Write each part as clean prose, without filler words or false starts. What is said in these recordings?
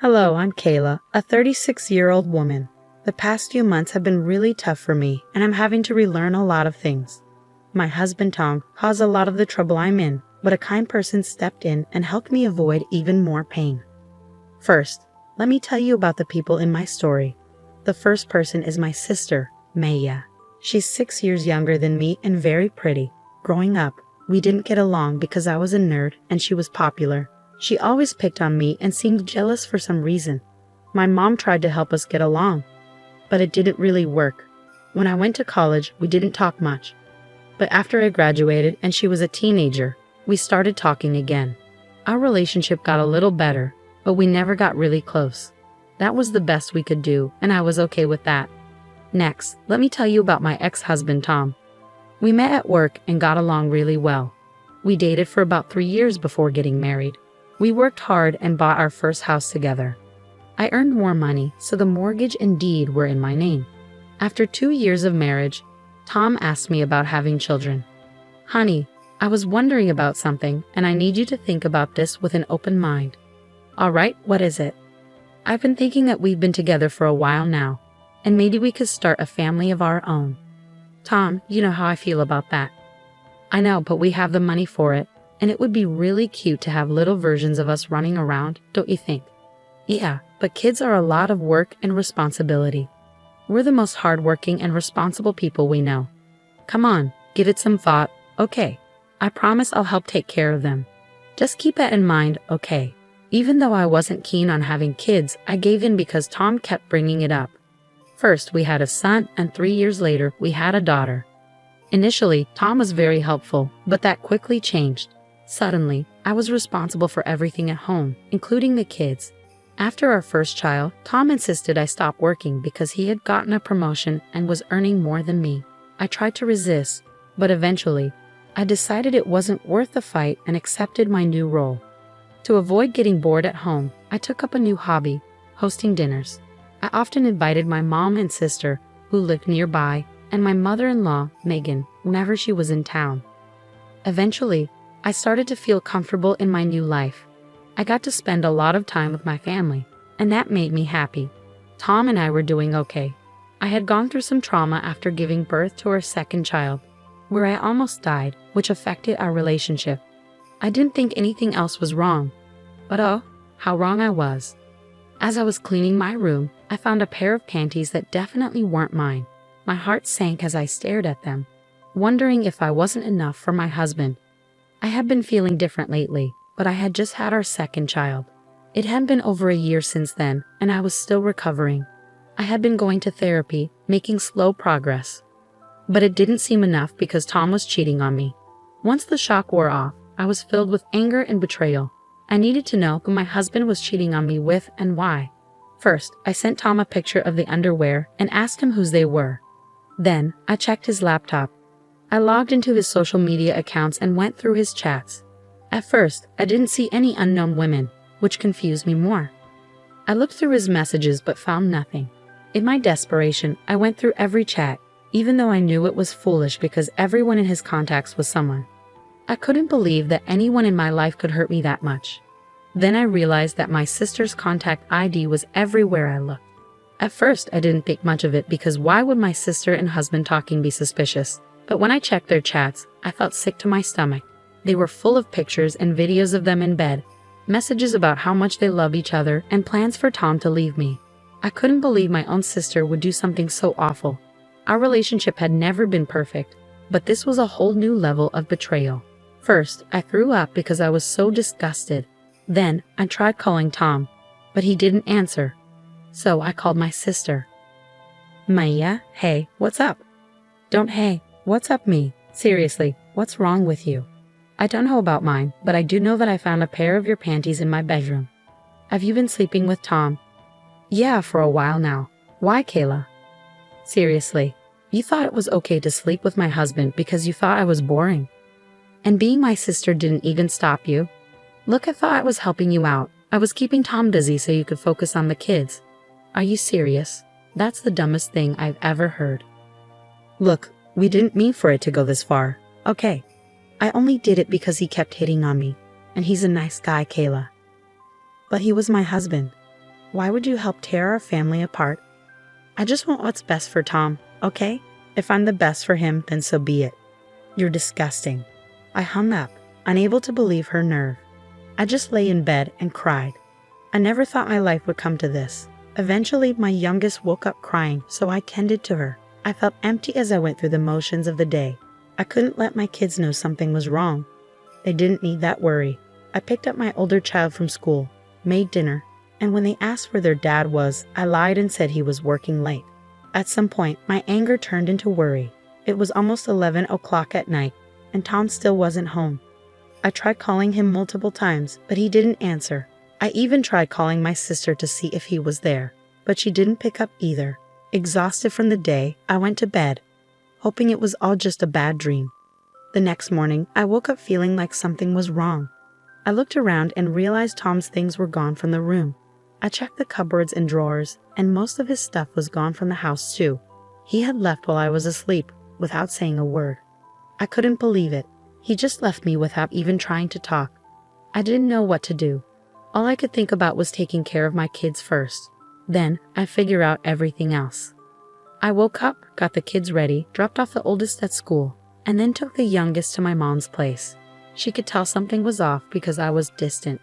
Hello, I'm Kayla, a 36-year-old woman. The past few months have been really tough for me, and I'm having to relearn a lot of things. My husband Tom caused a lot of the trouble I'm in, but a kind person stepped in and helped me avoid even more pain. First, let me tell you about the people in my story. The first person is my sister, Maya. She's 6 years younger than me and very pretty. Growing up, we didn't get along because I was a nerd and she was popular. She always picked on me and seemed jealous for some reason. My mom tried to help us get along, but it didn't really work. When I went to college, we didn't talk much. But after I graduated and she was a teenager, we started talking again. Our relationship got a little better, but we never got really close. That was the best we could do, and I was okay with that. Next, let me tell you about my ex-husband Tom. We met at work and got along really well. We dated for about 3 years before getting married. We worked hard and bought our first house together. I earned more money, so the mortgage and deed were in my name. After 2 years of marriage, Tom asked me about having children. Honey, I was wondering about something, and I need you to think about this with an open mind. All right, what is it? I've been thinking that we've been together for a while now, and maybe we could start a family of our own. Tom, you know how I feel about that. I know, but we have the money for it, and it would be really cute to have little versions of us running around, don't you think? Yeah, but kids are a lot of work and responsibility. We're the most hardworking and responsible people we know. Come on, give it some thought, okay? I promise I'll help take care of them. Just keep that in mind, okay? Even though I wasn't keen on having kids, I gave in because Tom kept bringing it up. First, we had a son, and 3 years later, we had a daughter. Initially, Tom was very helpful, but that quickly changed. Suddenly, I was responsible for everything at home, including the kids. After our first child, Tom insisted I stop working because he had gotten a promotion and was earning more than me. I tried to resist, but eventually, I decided it wasn't worth the fight and accepted my new role. To avoid getting bored at home, I took up a new hobby, hosting dinners. I often invited my mom and sister, who lived nearby, and my mother-in-law, Megan, whenever she was in town. Eventually, I started to feel comfortable in my new life. I got to spend a lot of time with my family, and that made me happy. Tom and I were doing okay. I had gone through some trauma after giving birth to our second child, where I almost died, which affected our relationship. I didn't think anything else was wrong, but oh, how wrong I was. As I was cleaning my room, I found a pair of panties that definitely weren't mine. My heart sank as I stared at them, wondering if I wasn't enough for my husband. I had been feeling different lately, but I had just had our second child. It had been over a year since then, and I was still recovering. I had been going to therapy, making slow progress. But it didn't seem enough because Tom was cheating on me. Once the shock wore off, I was filled with anger and betrayal. I needed to know who my husband was cheating on me with and why. First, I sent Tom a picture of the underwear and asked him whose they were. Then, I checked his laptop. I logged into his social media accounts and went through his chats. At first, I didn't see any unknown women, which confused me more. I looked through his messages but found nothing. In my desperation, I went through every chat, even though I knew it was foolish because everyone in his contacts was someone. I couldn't believe that anyone in my life could hurt me that much. Then I realized that my sister's contact ID was everywhere I looked. At first, I didn't think much of it because why would my sister and husband talking be suspicious? But when I checked their chats, I felt sick to my stomach. They were full of pictures and videos of them in bed, messages about how much they love each other, and plans for Tom to leave me. I couldn't believe my own sister would do something so awful. Our relationship had never been perfect, but this was a whole new level of betrayal. First, I threw up because I was so disgusted. Then, I tried calling Tom, but he didn't answer. So I called my sister. Maya, hey, what's up? Don't hey, what's up me? Seriously, what's wrong with you? I don't know about mine, but I do know that I found a pair of your panties in my bedroom. Have you been sleeping with Tom? Yeah, for a while now. Why, Kayla? Seriously, you thought it was okay to sleep with my husband because you thought I was boring. And being my sister didn't even stop you. Look, I thought I was helping you out. I was keeping Tom busy so you could focus on the kids. Are you serious? That's the dumbest thing I've ever heard. Look, we didn't mean for it to go this far, okay? I only did it because he kept hitting on me, and he's a nice guy, Kayla. But he was my husband. Why would you help tear our family apart? I just want what's best for Tom, okay? If I'm the best for him, then so be it. You're disgusting. I hung up, unable to believe her nerve. I just lay in bed and cried. I never thought my life would come to this. Eventually, my youngest woke up crying, so I tended to her. I felt empty as I went through the motions of the day. I couldn't let my kids know something was wrong. They didn't need that worry. I picked up my older child from school, made dinner, and when they asked where their dad was, I lied and said he was working late. At some point, my anger turned into worry. It was almost 11 o'clock at night, and Tom still wasn't home. I tried calling him multiple times, but he didn't answer. I even tried calling my sister to see if he was there, but she didn't pick up either. Exhausted from the day, I went to bed, hoping it was all just a bad dream. The next morning, I woke up feeling like something was wrong. I looked around and realized Tom's things were gone from the room. I checked the cupboards and drawers, and most of his stuff was gone from the house too. He had left while I was asleep, without saying a word. I couldn't believe it. He just left me without even trying to talk. I didn't know what to do. All I could think about was taking care of my kids first. Then, I'd figure out everything else. I woke up, got the kids ready, dropped off the oldest at school, and then took the youngest to my mom's place. She could tell something was off because I was distant.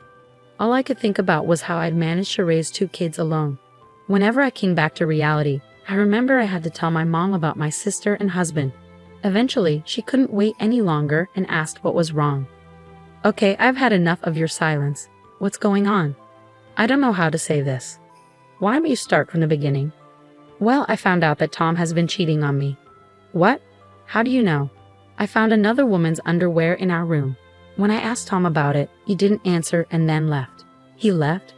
All I could think about was how I'd managed to raise 2 kids alone. Whenever I came back to reality, I remember I had to tell my mom about my sister and husband. Eventually, she couldn't wait any longer and asked what was wrong. Okay, I've had enough of your silence. What's going on? I don't know how to say this. Why don't you start from the beginning? Well, I found out that Tom has been cheating on me. What? How do you know? I found another woman's underwear in our room. When I asked Tom about it, he didn't answer and then left. He left?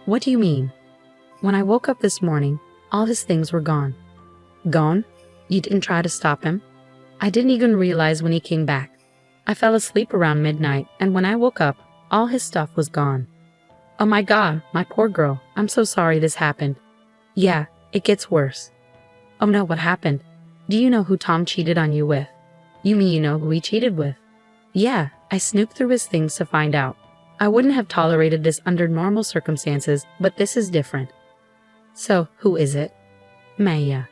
What do you mean? When I woke up this morning, all his things were gone. Gone? You didn't try to stop him? I didn't even realize when he came back. I fell asleep around midnight, and when I woke up, all his stuff was gone. Oh my God, my poor girl. I'm so sorry this happened. Yeah, it gets worse. Oh no, what happened? Do you know who Tom cheated on you with? You mean you know who he cheated with? Yeah, I snooped through his things to find out. I wouldn't have tolerated this under normal circumstances, but this is different. So, who is it? Maya.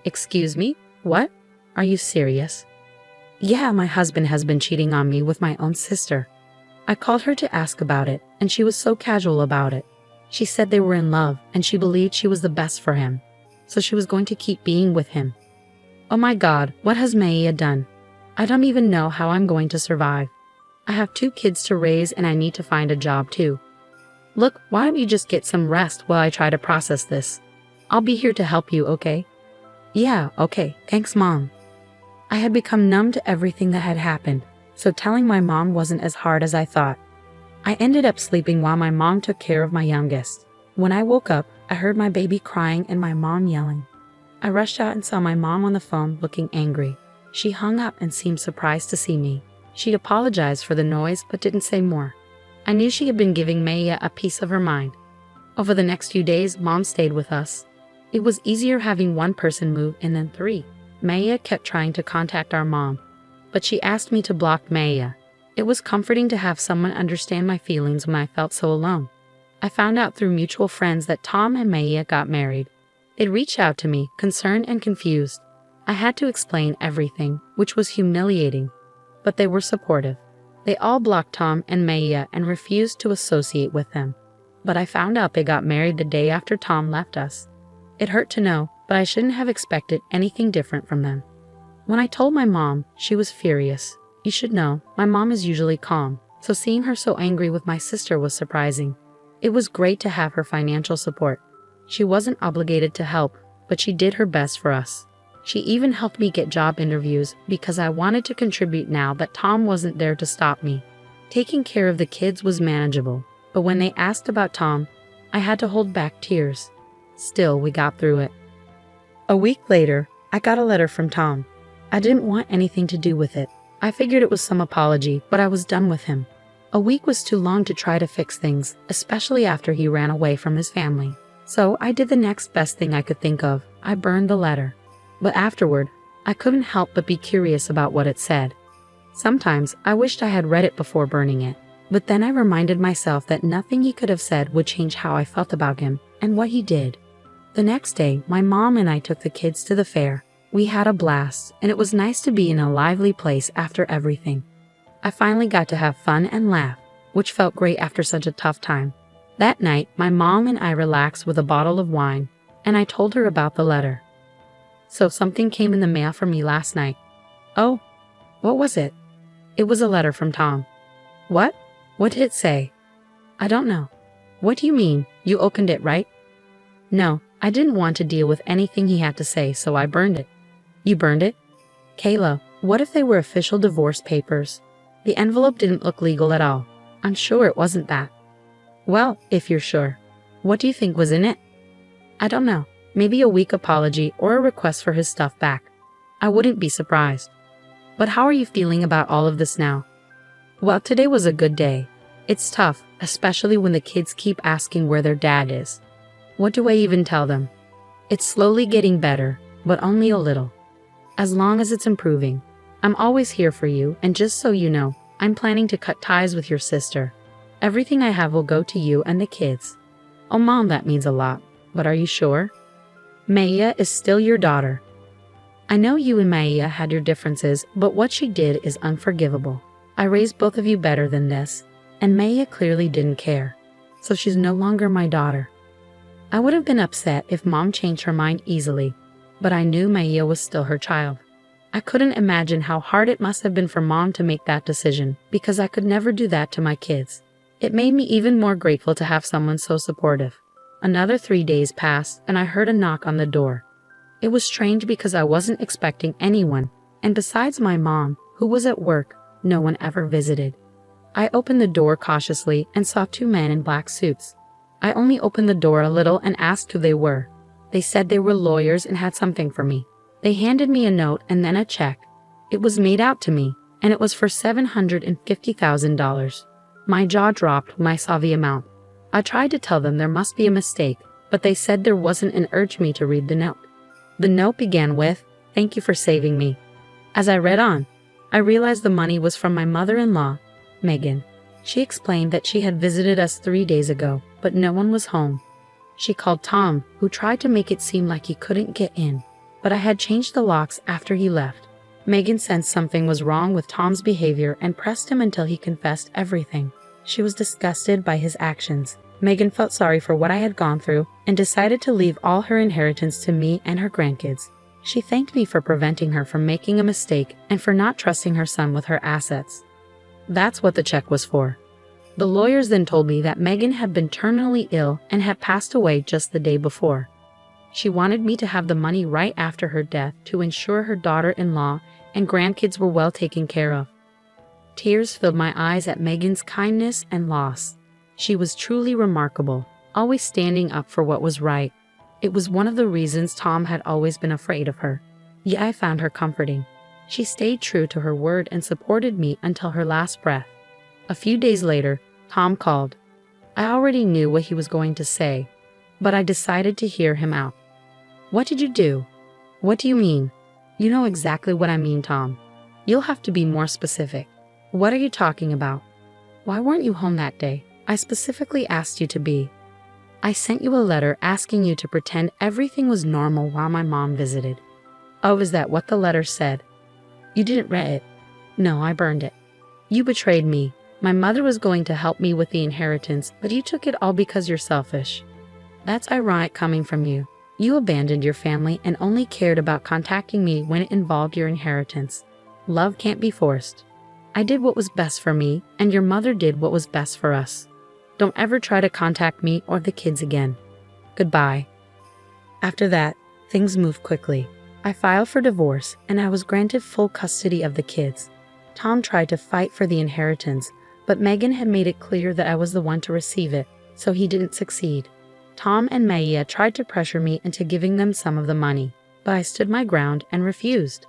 Excuse me? What? Are you serious? Yeah, my husband has been cheating on me with my own sister. I called her to ask about it, and she was so casual about it. She said they were in love, and she believed she was the best for him, so she was going to keep being with him. Oh my God, what has Maya done? I don't even know how I'm going to survive. I have 2 kids to raise and I need to find a job too. Look, why don't you just get some rest while I try to process this? I'll be here to help you, okay? Yeah, okay, thanks Mom. I had become numb to everything that had happened, so telling my mom wasn't as hard as I thought. I ended up sleeping while my mom took care of my youngest. When I woke up, I heard my baby crying and my mom yelling. I rushed out and saw my mom on the phone looking angry. She hung up and seemed surprised to see me. She apologized for the noise but didn't say more. I knew she had been giving Maya a piece of her mind. Over the next few days, Mom stayed with us. It was easier having one person move in than 3. Maya kept trying to contact our mom, but she asked me to block Maya. It was comforting to have someone understand my feelings when I felt so alone. I found out through mutual friends that Tom and Maya got married. They reached out to me, concerned and confused. I had to explain everything, which was humiliating, but they were supportive. They all blocked Tom and Maya and refused to associate with them. But I found out they got married the day after Tom left us. It hurt to know, but I shouldn't have expected anything different from them. When I told my mom, she was furious. You should know, my mom is usually calm, so seeing her so angry with my sister was surprising. It was great to have her financial support. She wasn't obligated to help, but she did her best for us. She even helped me get job interviews because I wanted to contribute now that Tom wasn't there to stop me. Taking care of the kids was manageable, but when they asked about Tom, I had to hold back tears. Still, we got through it. A week later, I got a letter from Tom. I didn't want anything to do with it. I figured it was some apology, but I was done with him. A week was too long to try to fix things, especially after he ran away from his family. So I did the next best thing I could think of. I burned the letter. But afterward, I couldn't help but be curious about what it said. Sometimes I wished I had read it before burning it, but then I reminded myself that nothing he could have said would change how I felt about him. and what he did. The next day, my mom and I took the kids to the fair. We had a blast, and it was nice to be in a lively place after everything. I finally got to have fun and laugh, which felt great after such a tough time. That night, my mom and I relaxed with a bottle of wine, and I told her about the letter. So something came in the mail for me last night. Oh, what was it? It was a letter from Tom. What? What did it say? I don't know. What do you mean? You opened it, right? No, I didn't want to deal with anything he had to say, so I burned it. You burned it? Kayla, what if they were official divorce papers? The envelope didn't look legal at all. I'm sure it wasn't that. Well, if you're sure. What do you think was in it? I don't know. Maybe a weak apology or a request for his stuff back. I wouldn't be surprised. But how are you feeling about all of this now? Well, today was a good day. It's tough, especially when the kids keep asking where their dad is. What do I even tell them? It's slowly getting better, but only a little. As long as it's improving. I'm always here for you, and just so you know, I'm planning to cut ties with your sister. Everything I have will go to you and the kids. Oh Mom, that means a lot, but are you sure? Maya is still your daughter. I know you and Maya had your differences, but what she did is unforgivable. I raised both of you better than this, and Maya clearly didn't care. So she's no longer my daughter. I would have been upset if Mom changed her mind easily, but I knew Maya was still her child. I couldn't imagine how hard it must have been for Mom to make that decision, because I could never do that to my kids. It made me even more grateful to have someone so supportive. Another 3 days passed, and I heard a knock on the door. It was strange because I wasn't expecting anyone, and besides my mom, who was at work, no one ever visited. I opened the door cautiously and saw 2 men in black suits. I only opened the door a little and asked who they were. They said they were lawyers and had something for me. They handed me a note and then a check. It was made out to me, and it was for $750,000. My jaw dropped when I saw the amount. I tried to tell them there must be a mistake, but they said there wasn't and urged me to read the note. The note began with, "Thank you for saving me." As I read on, I realized the money was from my mother-in-law, Megan. She explained that she had visited us 3 days ago, but no one was home. She called Tom, who tried to make it seem like he couldn't get in, but I had changed the locks after he left. Megan sensed something was wrong with Tom's behavior and pressed him until he confessed everything. She was disgusted by his actions. Megan felt sorry for what I had gone through and decided to leave all her inheritance to me and her grandkids. She thanked me for preventing her from making a mistake and for not trusting her son with her assets. That's what the check was for. The lawyers then told me that Megan had been terminally ill and had passed away just the day before. She wanted me to have the money right after her death to ensure her daughter-in-law and grandkids were well taken care of. Tears filled my eyes at Megan's kindness and loss. She was truly remarkable, always standing up for what was right. It was one of the reasons Tom had always been afraid of her. Yet I found her comforting. She stayed true to her word and supported me until her last breath. A few days later, Tom called. I already knew what he was going to say, but I decided to hear him out. "What did you do?" "What do you mean?" "You know exactly what I mean, Tom. You'll have to be more specific." "What are you talking about?" "Why weren't you home that day? I specifically asked you to be. I sent you a letter asking you to pretend everything was normal while my mom visited." "Oh, is that what the letter said?" "You didn't read it." "No, I burned it." "You betrayed me. My mother was going to help me with the inheritance, but you took it all because you're selfish." "That's ironic coming from you. You abandoned your family and only cared about contacting me when it involved your inheritance. Love can't be forced. I did what was best for me, and your mother did what was best for us. Don't ever try to contact me or the kids again. Goodbye." After that, things moved quickly. I filed for divorce, and I was granted full custody of the kids. Tom tried to fight for the inheritance, but Megan had made it clear that I was the one to receive it, so he didn't succeed. Tom and Maya tried to pressure me into giving them some of the money, but I stood my ground and refused.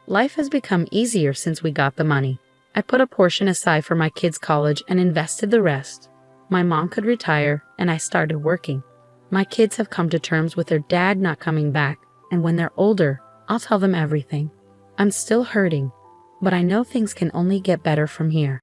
Life has become easier since we got the money. I put a portion aside for my kids' college and invested the rest. My mom could retire, and I started working. My kids have come to terms with their dad not coming back, and when they're older, I'll tell them everything. I'm still hurting, but I know things can only get better from here.